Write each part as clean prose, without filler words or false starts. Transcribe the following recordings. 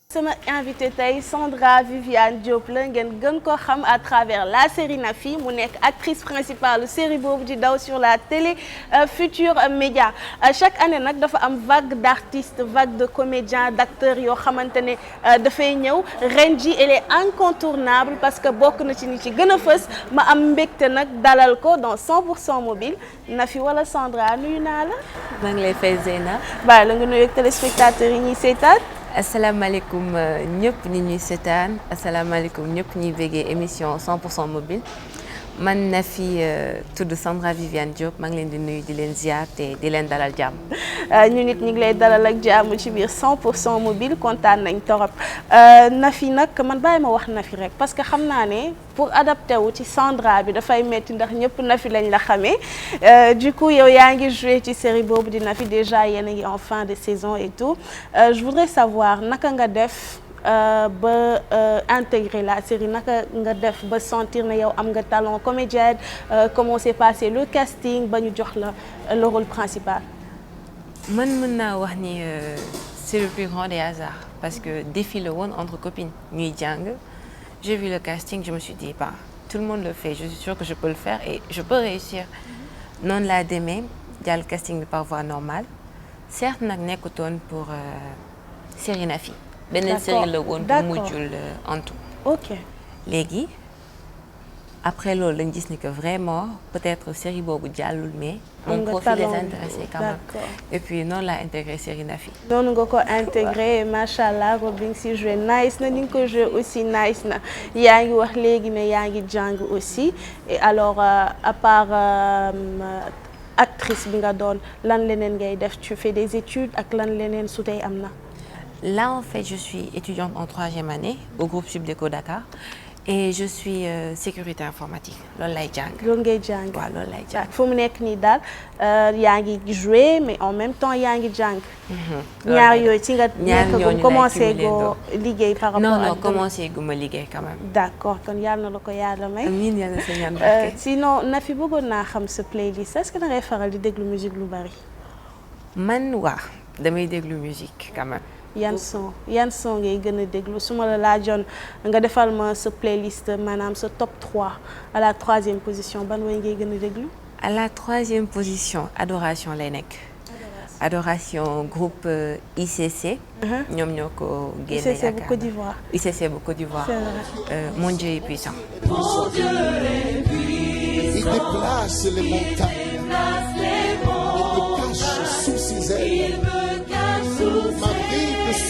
sama invité tey Sandra Viviane Diop la ngeen gën ko xam à travers la série Nafi mu nekk actrice principale série boobu di daw sur la télé Futurs Médias chaque année nag dafa am vague d'artistes vague de comédiens d'acteurs yoo xamante ne dafay ñëw ren ji elle est incontournable parce que bokk na ci ñi ci gën a fës ma am mbégte nag dalal ko dans 100% mobile Nafi wala Sandra nuyu naa la. maa ngi lay fay Zeyna. bàyyi la nga nuyu ak téléspectateurs yi ñuy seetaan. asalaamaaleykum ñëpp ñi ñuy seetaan asalaamaaleykum ñëpp ñuy béggee émission 100% mobile man Nafi tudd Sandra Viviane Diop maa ngi leen di nuyu di leen ziar te di leen dalal jàmm. ñu nit ñu ngi lay dalal ak jàmm ci biir 100% mobile kontaan nañ torop Nafi nag man bàyyi ma wax Nafi rek parce que xam naa ne pour adapter wu ci Sandra bi dafay metti ndax ñëpp Nafi lañ la xamee du coup yow yaa ngi joué ci série boobu di Nafi déjà yéen a ngi en fin de saison et tout je voudrais savoir naka nga def ba intégrer la série naka nga def ba sentir ne yow am nga talent comédienne comment s'est passé le casting ba ñu jox la le rôle principal. man mën naa wax ni c'est le plus grand des hasards parce que défi la woon entre copines ñuy jàng j'ai vu le casting je me suis dit bah tout le monde le fait je suis sûre que je peux le faire et je peux réussir noonu laa demee jàll casting bi par voie normale certes nag nekkutoon pour série Nafi beneen série la woon bu mujjul en tout. ok léegi après loolu lañ gis ni que vraiment peut-être série boobu jàllul mais mon profil les intéressait quand même et puis noonu laa intégré série Nafi. noonu nga ko intégré macha allah rôle bi nga si joué nice na ni nga ko joué aussi nice na yaa ngi wax léegi ne yaa ngi jàng aussi et alors à part actrice bi nga doon lan leneen ngay def tu fais des études ak lan leneen su dee am na. Là, en fait, je suis étudiante en 3e année au groupe Subdeco Dakar et je suis sécurité informatique. loolu lay jàng. loolu ngay jàng. waaw loolu lay jàng. fu mu nekk nii daal yaa ngi jouer mais en même temps yaa ngi jàng. ñaar yooyu ci nga nekk commencé go liggéey par rapport non commencé gu ma liggéey quand même. d'accord kon yàlla na la ko yàlla may. amiin yàlla sa ñaan barke. sinon Nafi bëggoon naa xam sa playlist est-ce que da ngay faral di déglu musique lu bari. man waa damay déglu musique quand même. yan son ngay gën a déglu su ma la laajoon nga defal ma sa playlist maanaam sa top 3 à la 3e position ban way ngay gën a déglu. à la 3e position adoration lay nekk. adoration groupe ICC. ñoom ñoo ko génne yaakaar ICC bu Côte d'Ivoire. ICC bu Côte d'Ivoire. Mon Dieu est puissant. Mon Dieu est puissant. Il déplace les montagnes. Il me cache sous ses ailes.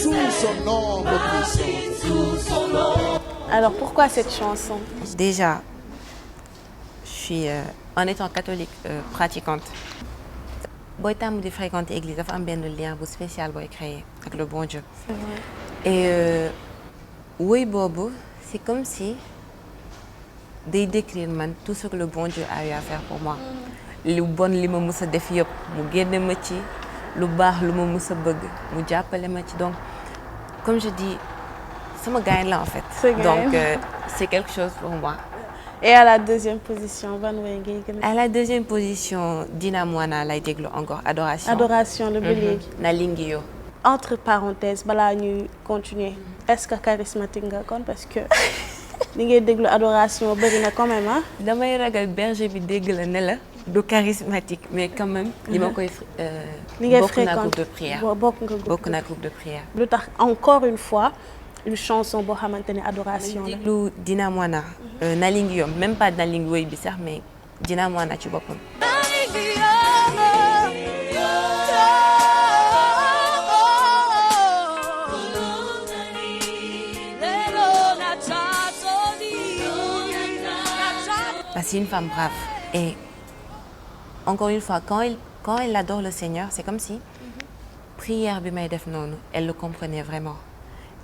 Sous son ombre puissante. Alors pourquoi cette chanson? Déjà, je suis en étant catholique pratiquante. booy tàmm di fréquenter église dafa am benn lien bu spécial booy créer avec le bon Dieu. Et woy boobu c'est comme si day décrire man tout ce que le bon Dieu a eu à faire pour moi. lu bon li ma mës a def yëpp mu génne ma ci. lu baax lu ma mës a bëgg mu jàppale ma ci donc comme je dis sama gain la en fait. donc c'est quelque chose pour moi. et à la 2e position ban way ngay gën a. à la 2e position Dina Moana lay déglu encore adoration. adoration la ba léegi. Nalingi Yo. entre parenthèses balaa ñuy continuer est-ce que charismatique nga kon parce que li ngay déglu adoration bëri na quand même ah. damay ragal berger bi dégg la ne la. du charismatique mais quand même. li ma koy bokk naa groupe de prière. bokk naa groupe de prière. lu tax encore une fois une chanson boo xamante ne adoration la. lu Dina Moana. Nalingi Yo même pas Nalingi woy bi sax mais Dina Moana ci boppam. C'est une femme brave et encore une fois quand elle adore le Seigneur c'est comme si prière bi may def noonu elle le comprenait vraiment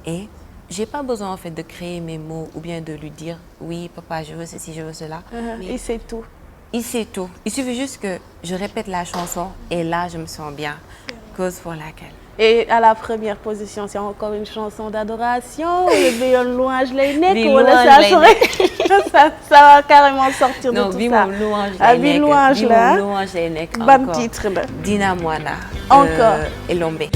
et j'ai pas besoin en fait de créer mes mots ou bien de lui dire oui papa je veux ceci je veux cela. Il sait tout. Il sait tout. Il suffit juste que je répète la chanson et là je me sens bien. cause pour laquelle. Et à la première position, c'est encore une chanson d'adoration, ou bien une louange lay nekk, Bi wala louange ça lay serait ça va carrément sortir de non tout bi ça. moom louange Ah, lay bi nekk louange bi la moom louange lay nekk ban encore titre la. Dina Mwana. Encore. Elombe.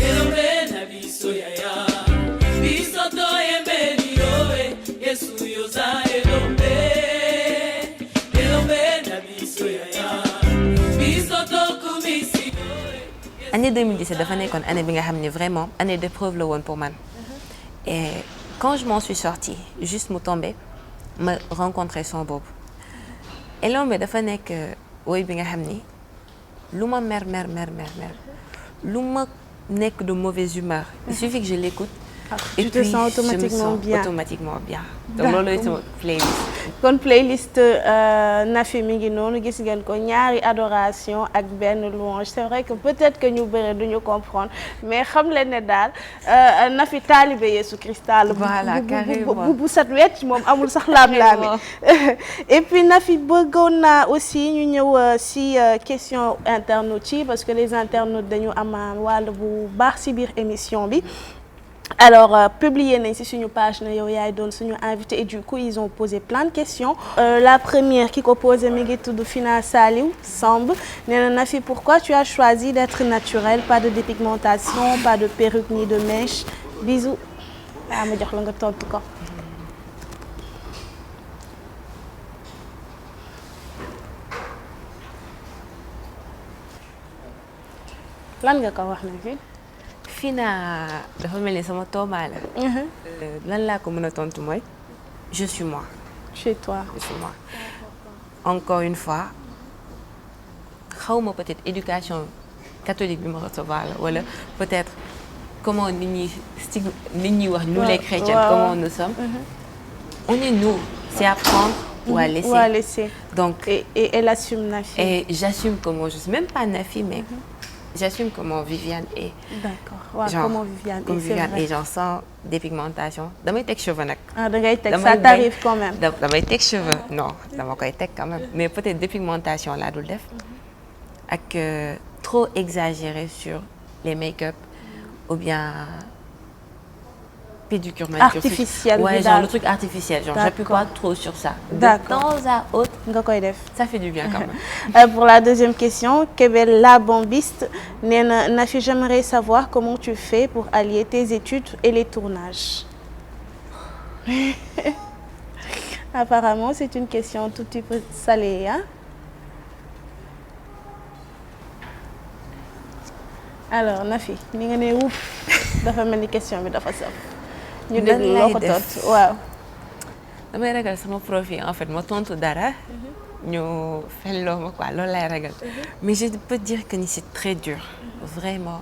Année 2017 dafa nekkoon année bi nga xam ne vraiment année d'épreuve la woon pour man. Et quand je m'en suis sortie juste mu tombé ma rencontré son boobu. Elombe dafa nekk woy bi nga xam ni lu ma mer lu ma nekk de mauvaise humeur. Il suffit que je l'écoute. Et tu te puis sens automatiquement bien. automatiquement bien. Donc loolu mooy sama playlist. kon playlist Nafi mi ngi noonu gis ngeen ko ñaari adoration ak benn louange c'est vrai que peut-être que ñu bëre duñu comprendre mais xam leen ne daal Nafi taalibe Yeesu Krista la. Voilà carrément bu set wecc moom amul sax laam-laame. Et puis Nafi bëggoon naa aussi ñu ñëw si question internautes yi parce que les internautes dañu am wàll bu baax si biir émission bi. Alors publié nañ ci suñu page na yow yaay doon suñu invité et du coup ils ont posé plein de questions. La première ki ko posé mi ngi tudd Fina Saliou Samb nee na Nafi pourquoi tu as choisi d'être naturelle, pas de dépigmentation, pas de perruque ni de mèche. Bisous. Ah ma jox la nga tontu ko. lan nga ko wax na fi. Fina dafa mel ni sama toomaa la. lan laa ko mën a tontu mooy je suis moi. Chez toi. Je suis moi. Encore une fois xawma peut-être éducation catholique bi ma recevoir la wala peut-être comment nit ñi wax nous les chrétiens comment nous sommes. On est nous, c'est à prendre ou à laisser. Ou à laisser. Donc et elle assume Nafi. Et j'assume comment je suis même pas Nafi mais j'assume comment Viviane est. D'accord. waaw genre comment Viviane comme est, c'est Viviane vrai. et genre sans dépigmentation damay teg cheveux nag. ah da ngay teg ça t'arrive quand même. damay teg cheveux non dama koy teg quand même mais peut-être dépigmentation laa dul def ak trop exagéré sur les make-up ou bien pédicure manucure. Artificiel ouais bi genre daal. le truc artificiel genre j'appuie pas trop sur ça. D'accord. De temps à autre nga koy def. ça fait du bien quand même. Pour la deuxième question Kébel la bombiste nee na Nafi j'aimerais savoir comment tu fais pour allier tes études et les tournages. Apparemment c'est une question tout petit peu salée hein. Alors Nafi ni nga ne wuuf dafa mel ni question bi dafa saf. ñu déglu loo ko tontu waaw. damay ragal sama profil en fait ma tontu dara. ñu felloo ma quoi loolu lay ragal. Mais je peux dire que ni c'est très dur. Vraiment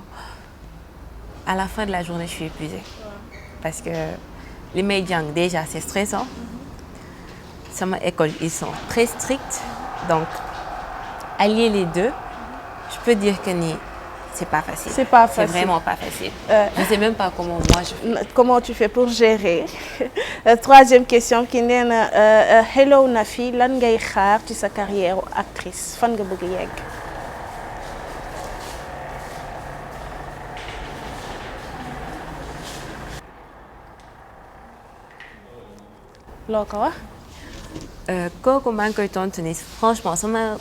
à la fin de la journée je suis épuisée. Parce que li may jàng déjà c'est stressant. Sama école ils sont très stricts donc allier les deux je peux dire que ni c'est pas facile. C'est pas facile. C'est vraiment pas facile. Je sais même pas comment moi je fais. Comment tu fais pour gérer. Troisième question ki nee na hello Nafi lan ngay xaar ci sa carrière actrice fan nga bëgg yegg. loo ko wax. kooku maa ngi koy tontu ni franchement sama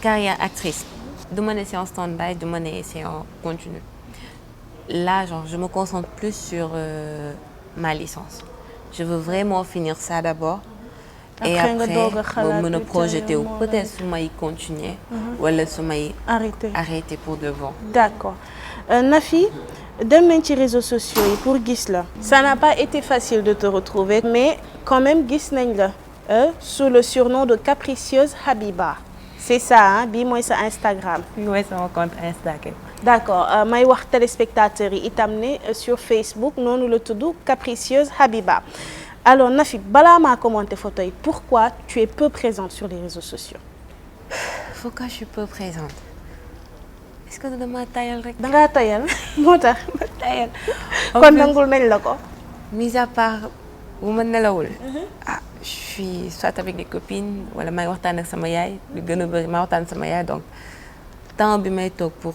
carrière actrice du ma ne c'est en stand-by du ma ne c'est en continu. Là genre je me concentre plus sur ma licence. Je veux vraiment finir ça d'abord. Et après ma mën a projeter wu peut-être su may continuer. wala su may arrêter pour de bon. D'accord. Nafi dem nañ ci réseaux sociaux yi pour gis la. Ça n'a pas été facile de te retrouver mais quand même gis nañ la sous le surnom de Capricieuse Habiba. C'est ça hein bii mooy sa Instagram. bii mooy sama compte Instagram. D'accord may wax téléspectateurs yi itam ne sur Facebook noonu la tudd Capricieuse Habiba. Alors Nafi balaa maa commenter photo yi pourquoi tu es peu présente sur les réseaux sociaux. Pourquoi je suis peu présente. Est-ce que dama tayal rek. da ngaa tayal moo tax ma tayal. kon nangul nañ la ko. Mis à part bu ma nelawul. Je suis soit avec des copines wala may waxtaan ak sama yaay lu gën a bëri may waxtaan sama yaay donc temps bi may toog pour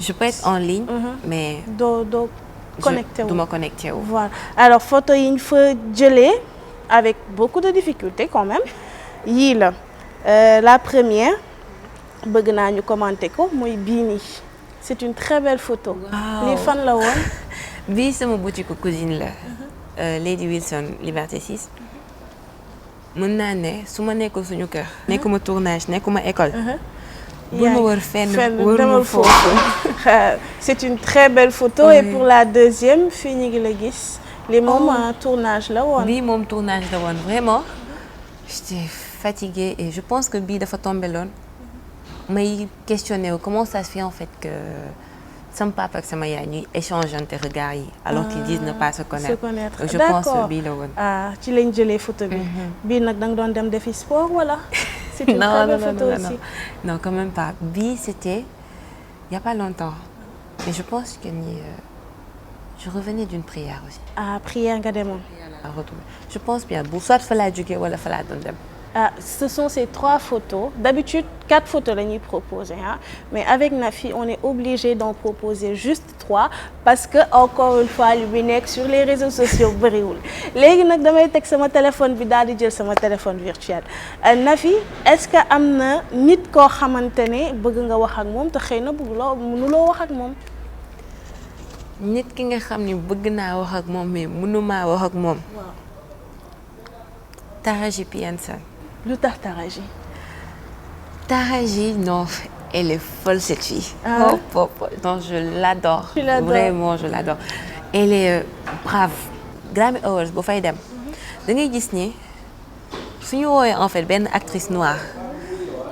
je peux être en ligne. mais doo connecté wu. du ma connecté wu. Voilà alors photo yi ñu fa jëlee avec beaucoup de difficultés quand même yii la la première bëgg naa ñu commenter ko mooy bii nii c'est une très belle photo. Waaw. lii fan la woon. bii sama boutique cousine la. Lady Wilson Liberté 6. mën naa ne su ma nekkul suñu kër. nekkuma tournage nekkuma école. bu ma wër fenn demal foofu. C'est une très belle photo. Oui. Et pour la deuxième fii ñu ngi la gis. li moom tournage la woon. bii moom tournage la woon vraiment. j'étais fatiguée et je pense que bii dafa tombé loon. may questionné wu comment ça se fait en fait que sama papa ak sama yaay ñuy échangeante regards yi. alors qu'ils disent ne pas se connaître. Donc je pense que bii la woon. ci lañ jëlee photo bi. bii nag da nga doon dem defi sport wala. C'est une très belle photo aussi. Non, quand même pas. Bii, c'était il y a pas longtemps. Mais je pense que je revenais d'une prière aussi. Prière nga demoon. Je pense bien bu soit fa laa jógee wala fa laa doon dem. Ce sont ces 3 photos. D'habitude 4 photos la ñuy proposer mais avec Nafi on est obligé d'en proposer juste 3 parce que encore une fois li bi nekk sur les réseaux sociaux bëriwul léegi nag damay teg sama téléphone bi daal di jël sama téléphone virtuel Nafi est-ce que am na nit koo xamante ne bëgg nga wax ak moom te xëy na bëgguloo mënuloo wax ak moom. nit ki nga xam ni bëgg naa wax ak moom mais mënumaa wax ak moom. waaw. Taraji P Henson. lu tax Taraji. Taraji, non, elle est folle cette fille. Non, je l'adore. Tu l'adores. Vraiment, je l'adore. Elle est brave. Grammy Awards boo fay dem. da ngay gis ni suñu woowee en fait benn actrice noire.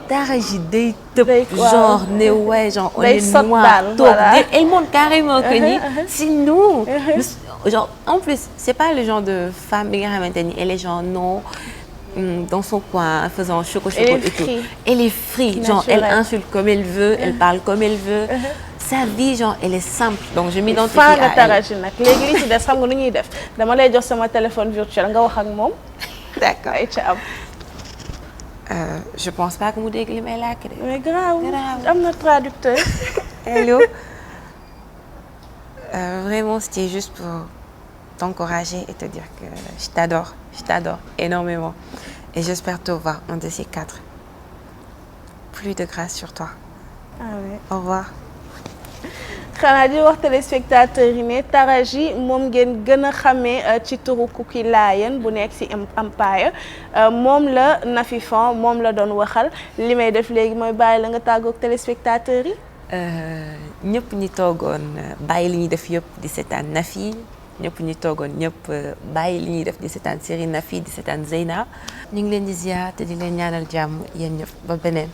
Taraji day tëb genre ne ouais genre on est noir toog elle montre carrément que ni c'est nous. Genre en plus c'est pas le genre de femme bi nga xamante ni elle est genre non. Dans son coin, faisant choco et tout. Elle est free, genre elle insulte comme elle veut, elle parle comme elle veut. Sa vie, genre elle est simple, donc je m'identifie à elle. Taraji nag léegi li ci des xam nga nu ñuy def dama lay jox sama téléphone virtuel nga wax ak moom. D'accord. ay ca am. Je pense pas que mu dégg li may làkk de. mais grave am na traducteur. Hello. Vraiment, c'était juste pour t'encourager et te dire que je t'adore énormément. Et j'espère te voir un de ces 4. Plus de grâce sur toi. Oui. Au revoir. xanaa di wax téléspectateurs yi ne Taraji moom ngeen gën a xamee ci turu Cookie Lion bu nekk ci Empire moom la Nafi Fan moom la doon waxal li may def léegi mooy bàyyi la nga tàggoog téléspectateurs yi. ñëpp ñi toogoon bàyyi li ñuy def yëpp di seetaan Nafi ñëpp ñi toogoon ñëpp bàyyi li ñuy def di seetaan série Nafi di seetaan Zeyna ñu ngi leen di ziar te di leen ñaanal jàmm yéen ñëpp ba beneen.